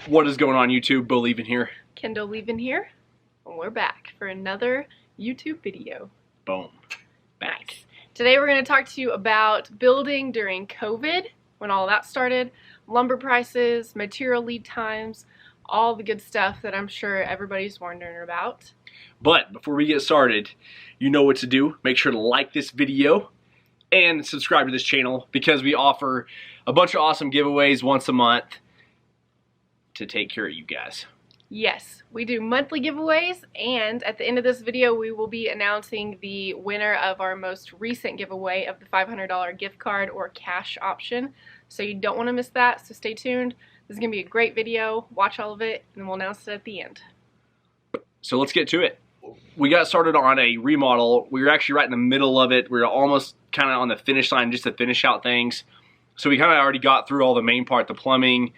What is going on YouTube? Bo Leavin here. Kendall Leavin here, and we're back for another YouTube video. Boom. Back. Nice. Today we're going to talk to you about building during COVID, when all that started, lumber prices, material lead times, all the good stuff that I'm sure everybody's wondering about. But before we get started, you know what to do. Make sure to like this video and subscribe to this channel because we offer a bunch of awesome giveaways once a month to take care of you guys. Yes, we do monthly giveaways, and at the end of this video we will be announcing the winner of our most recent giveaway of the $500 gift card or cash option. So you don't want to miss that, so stay tuned. This is going to be a great video. Watch all of it, and we'll announce it at the end. So let's get to it. We got started on a remodel. We were actually right in the middle of it. We were almost kind of on the finish line just to finish out things. So we kind of already got through all the main part, the plumbing,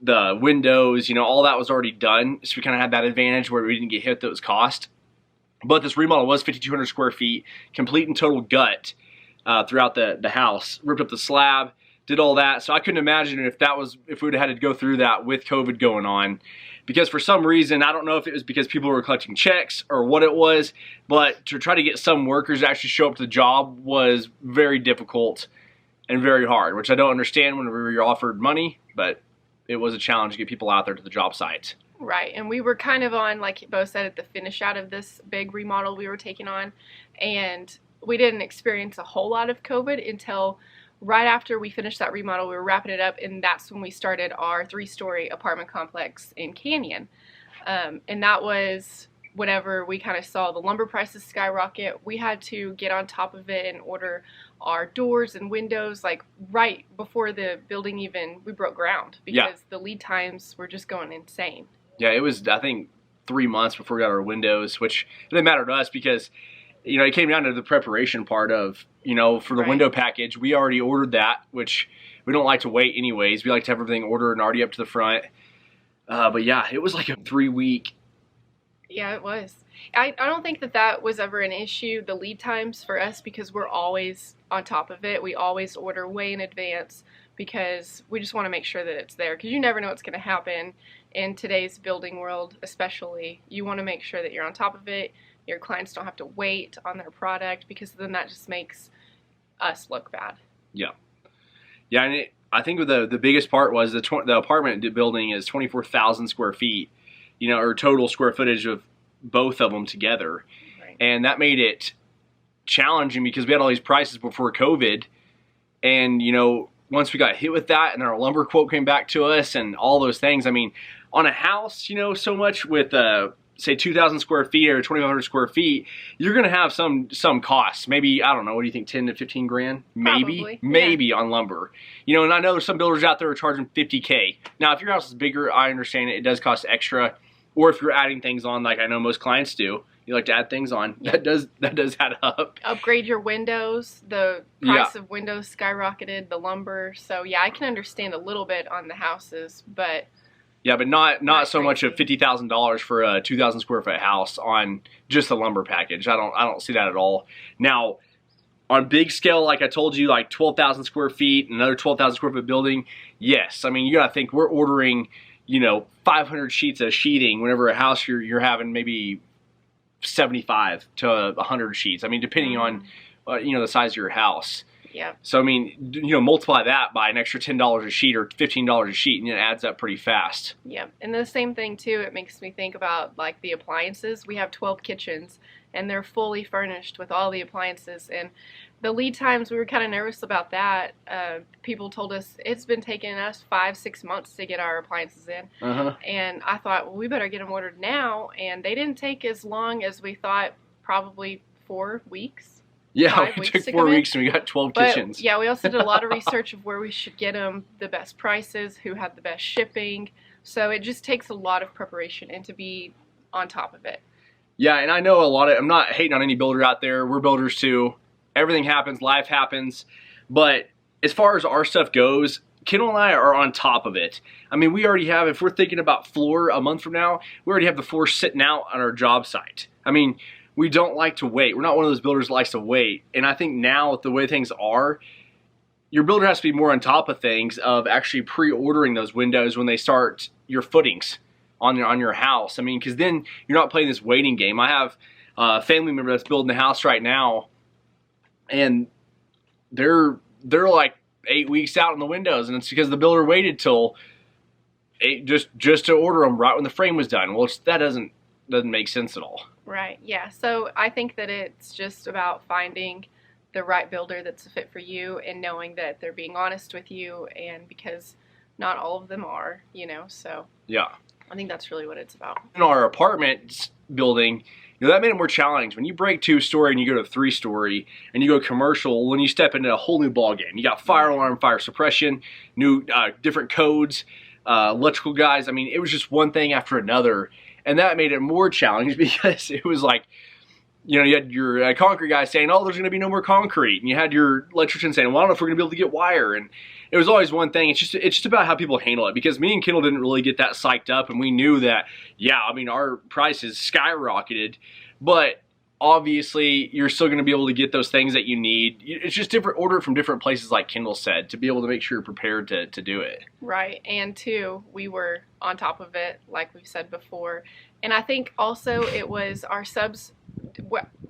the windows, you know, all that was already done. So we kind of had that advantage where we didn't get hit with those costs. But this remodel was 5,200 square feet, complete and total gut throughout the house. Ripped up the slab, did all that. So I couldn't imagine if we would have had to go through that with COVID going on. Because for some reason, I don't know if it was because people were collecting checks or what it was, but to try to get some workers to actually show up to the job was very difficult and very hard, which I don't understand whenever you're offered money, but it was a challenge to get people out there to the job sites. Right, and we were kind of on, like Bo said, at the finish out of this big remodel we were taking on, and we didn't experience a whole lot of COVID until right after we finished that remodel. We were wrapping it up, and that's when we started our 3-story apartment complex in Canyon. And that was whenever we kind of saw the lumber prices skyrocket. We had to get on top of it and order our doors and windows like right before the building we broke ground, because the lead times were just going insane. Yeah, it was, I think, 3 months before we got our windows, which didn't matter to us because, you know, it came down to the preparation part of, you know, for the window package. We already ordered that, which we don't like to wait anyways. We like to have everything ordered and already up to the front. But yeah, it was like a 3-week. Yeah, it was. I don't think that was ever an issue, the lead times for us, because we're always on top of it. We always order way in advance because we just want to make sure that it's there, because you never know what's going to happen in today's building world, especially. You want to make sure that you're on top of it. Your clients don't have to wait on their product, because then that just makes us look bad. Yeah. Yeah, and I think the biggest part was the apartment building is 24,000 square feet, you know, or total square footage of both of them together. Right. And that made it challenging because we had all these prices before COVID. And, you know, once we got hit with that and our lumber quote came back to us and all those things, I mean, on a house, you know, so much with, say 2,000 square feet or 2,500 square feet, you're going to have some costs. Maybe, I don't know, what do you think, 10 to 15 grand? Maybe. Maybe on lumber. You know, and I know there's some builders out there who are charging 50K. Now, if your house is bigger, I understand it does cost extra. Or if you're adding things on, like I know most clients do, you like to add things on, that does add up. Upgrade your windows. The price of windows skyrocketed, the lumber. So yeah, I can understand a little bit on the houses, but yeah, but not so much of $50,000 for a 2,000 square foot house on just the lumber package. I don't see that at all. Now, on big scale, like I told you, like 12,000 square feet, another 12,000 square foot building, yes. I mean, you gotta think we're ordering, you know, 500 sheets of sheeting whenever a house you're having maybe 75 to 100 sheets. I mean, depending on, you know, the size of your house. Yeah. So, I mean, you know, multiply that by an extra $10 a sheet or $15 a sheet, and it adds up pretty fast. Yeah. And the same thing, too, it makes me think about, like, the appliances. We have 12 kitchens, and they're fully furnished with all the appliances. And the lead times, we were kind of nervous about that. People told us it's been taking us 5-6 months to get our appliances in. And I thought, well, we better get them ordered now. And they didn't take as long as we thought, probably 4 weeks. Yeah, it took 4 weeks and we got 12 kitchens. Yeah, we also did a lot of research of where we should get them, the best prices, who had the best shipping. So it just takes a lot of preparation and to be on top of it. Yeah, and I know I'm not hating on any builder out there. We're builders too. Everything happens, life happens. But as far as our stuff goes, Kendall and I are on top of it. I mean, we already have, if we're thinking about floor a month from now, we already have the floor sitting out on our job site. I mean, we don't like to wait. We're not one of those builders that likes to wait. And I think now, with the way things are, your builder has to be more on top of things of actually pre-ordering those windows when they start your footings on your house. I mean, because then you're not playing this waiting game. I have a family member that's building the house right now, and they're like 8 weeks out on the windows, and it's because the builder waited till just to order them right when the frame was done. Well, that doesn't make sense at all. Right. Yeah. So I think that it's just about finding the right builder that's a fit for you, and knowing that they're being honest with you, and because not all of them are, so yeah, I think that's really what it's about. In our apartment building, that made it more challenging. When you break 2-story and you go to 3-story and you go commercial, when you step into a whole new ball game, you got fire alarm, fire suppression, new different codes, electrical guys. I mean, it was just one thing after another, and that made it more challenging because it was like, you had your concrete guy saying, oh, there's going to be no more concrete. And you had your electrician saying, well, I don't know if we're going to be able to get wire. And it was always one thing. It's just about how people handle it. Because me and Kendall didn't really get that psyched up. And we knew that, yeah, I mean, our prices skyrocketed. But obviously, you're still going to be able to get those things that you need. It's just different, order from different places, like Kendall said, to be able to make sure you're prepared to do it. Right. And two, we were on top of it, like we've said before. And I think also it was our subs,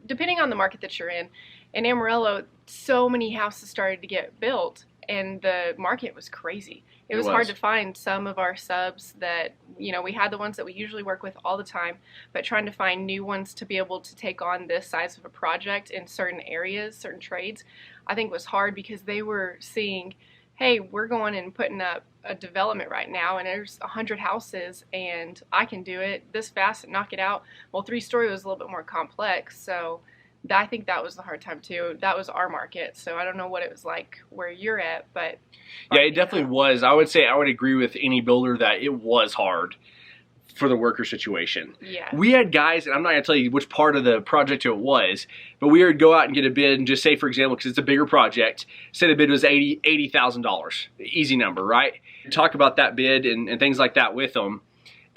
depending on the market that you're in Amarillo, so many houses started to get built, and the market was crazy. It was hard to find some of our subs that, we had the ones that we usually work with all the time, but trying to find new ones to be able to take on this size of a project in certain areas, certain trades, I think was hard, because they were seeing, hey, we're going and putting up a development right now, and there's 100 houses, and I can do it this fast and knock it out. Well, 3-story was a little bit more complex, so I think that was the hard time too. That was our market, so I don't know what it was like where you're at, but yeah, it definitely was. I would say I would agree with any builder that it was hard for the worker situation. Yeah. We had guys, and I'm not going to tell you which part of the project it was, but we would go out and get a bid and just say, for example, because it's a bigger project, say the bid was $80,000. Easy number, right? Talk about that bid and things like that with them.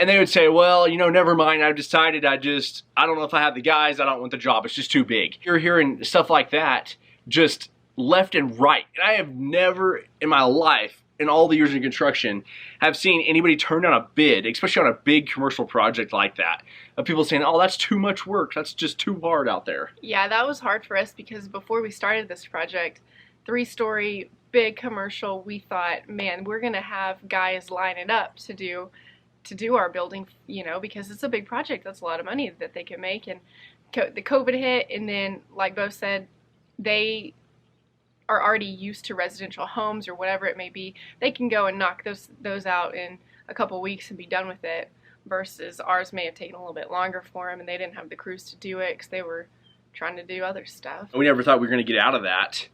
And they would say, well, never mind, I've decided I don't know if I have the guys, I don't want the job, it's just too big. You're hearing stuff like that just left and right. And I have never in my life, in all the years in construction, have seen anybody turn down a bid, especially on a big commercial project like that, of people saying, oh, that's too much work, that's just too hard out there. Yeah, that was hard for us, because before we started this project, 3-story, big commercial, we thought, man, we're going to have guys lining up to do our building, because it's a big project. That's a lot of money that they can make. And the COVID hit, and then, like Bo said, they are already used to residential homes or whatever it may be. They can go and knock those out in a couple weeks and be done with it, versus ours may have taken a little bit longer for them, and they didn't have the crews to do it because they were trying to do other stuff. We never thought we were going to get out of that.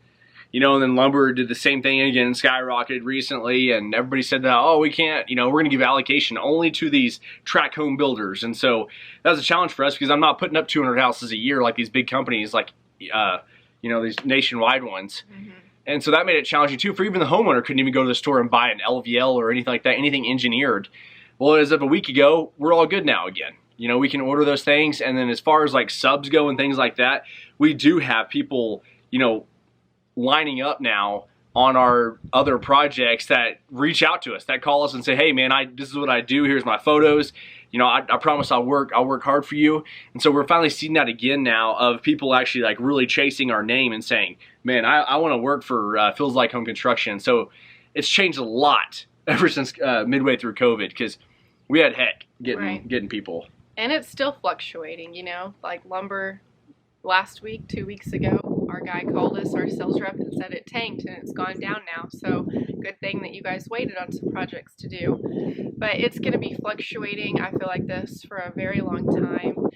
And then lumber did the same thing again, skyrocketed recently, and everybody said that, oh, we can't, we're going to give allocation only to these tract home builders. And so that was a challenge for us, because I'm not putting up 200 houses a year like these big companies, like, these nationwide ones. Mm-hmm. And so that made it challenging too, for even the homeowner couldn't even go to the store and buy an LVL or anything like that, anything engineered. Well, as of a week ago, we're all good now again. We can order those things. And then as far as like subs go and things like that, we do have people, lining up now on our other projects that reach out to us, that call us and say, hey man, this is what I do, here's my photos, I promise I'll work hard for you. And so we're finally seeing that again now, of people actually like really chasing our name and saying, man, I want to work for Feels Like Home Construction. So it's changed a lot ever since midway through COVID, because we had heck getting people. And it's still fluctuating, like lumber last week, 2 weeks ago, our guy called us, our sales rep, and said it tanked and it's gone down now. So good thing that you guys waited on some projects to do. But it's going to be fluctuating, I feel like, this for a very long time.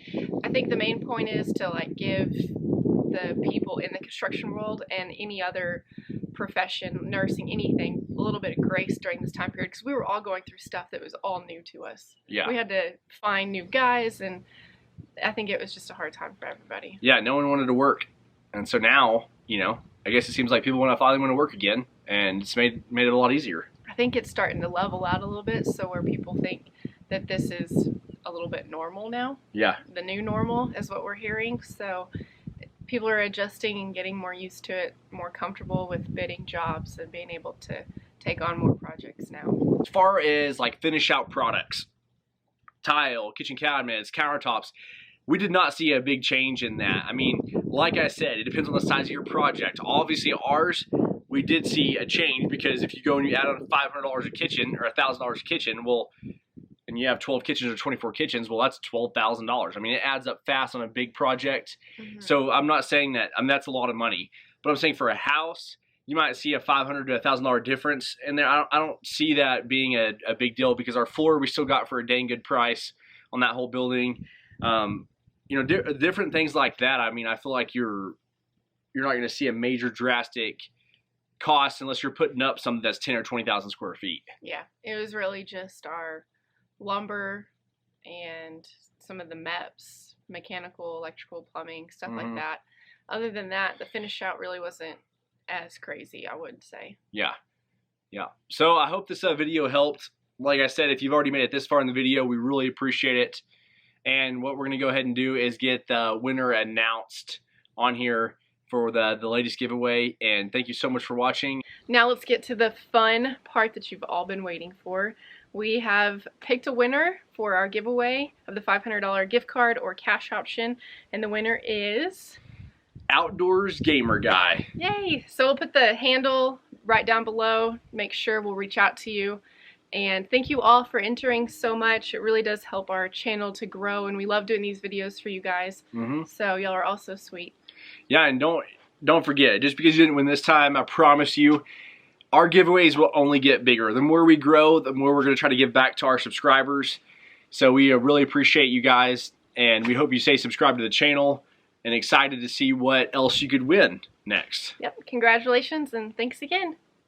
I think the main point is to like give the people in the construction world and any other profession, nursing, anything, a little bit of grace during this time period, because we were all going through stuff that was all new to us. Yeah. We had to find new guys, and I think it was just a hard time for everybody. Yeah, no one wanted to work. And so now, I guess it seems like people finally want to work again, and it's made it a lot easier. I think it's starting to level out a little bit, so where people think that this is a little bit normal now. Yeah. The new normal is what we're hearing. So people are adjusting and getting more used to it, more comfortable with bidding jobs and being able to take on more projects now. As far as like finish out products, tile, kitchen cabinets, countertops, we did not see a big change in that. I mean, like I said, it depends on the size of your project. Obviously ours, we did see a change, because if you go and you add on $500 a kitchen or $1,000 a kitchen, well, and you have 12 kitchens or 24 kitchens, well, that's $12,000. I mean, it adds up fast on a big project. So I'm not saying that, I mean, that's a lot of money. But I'm saying for a house, you might see a $500 to $1,000 difference in there. I don't see that being a big deal, because our floor we still got for a dang good price on that whole building. You know, different things like that. I mean, I feel like you're not going to see a major drastic cost unless you're putting up something that's 10 or 20,000 square feet. Yeah, it was really just our lumber and some of the MEPs, mechanical, electrical, plumbing, stuff like that. Other than that, the finish out really wasn't as crazy, I would say. Yeah. So I hope this video helped. Like I said, if you've already made it this far in the video, we really appreciate it. And what we're going to go ahead and do is get the winner announced on here for the latest giveaway. And thank you so much for watching. Now let's get to the fun part that you've all been waiting for. We have picked a winner for our giveaway of the $500 gift card or cash option, and the winner is Outdoors Gamer Guy. Yay! So we'll put the handle right down below. Make sure we'll reach out to you. And thank you all for entering so much. It really does help our channel to grow, and we love doing these videos for you guys. So y'all are all so sweet. Yeah, and don't forget, just because you didn't win this time, I promise you, our giveaways will only get bigger. The more we grow, the more we're going to try to give back to our subscribers. So we really appreciate you guys, and we hope you stay subscribed to the channel and excited to see what else you could win next. Yep, congratulations and thanks again.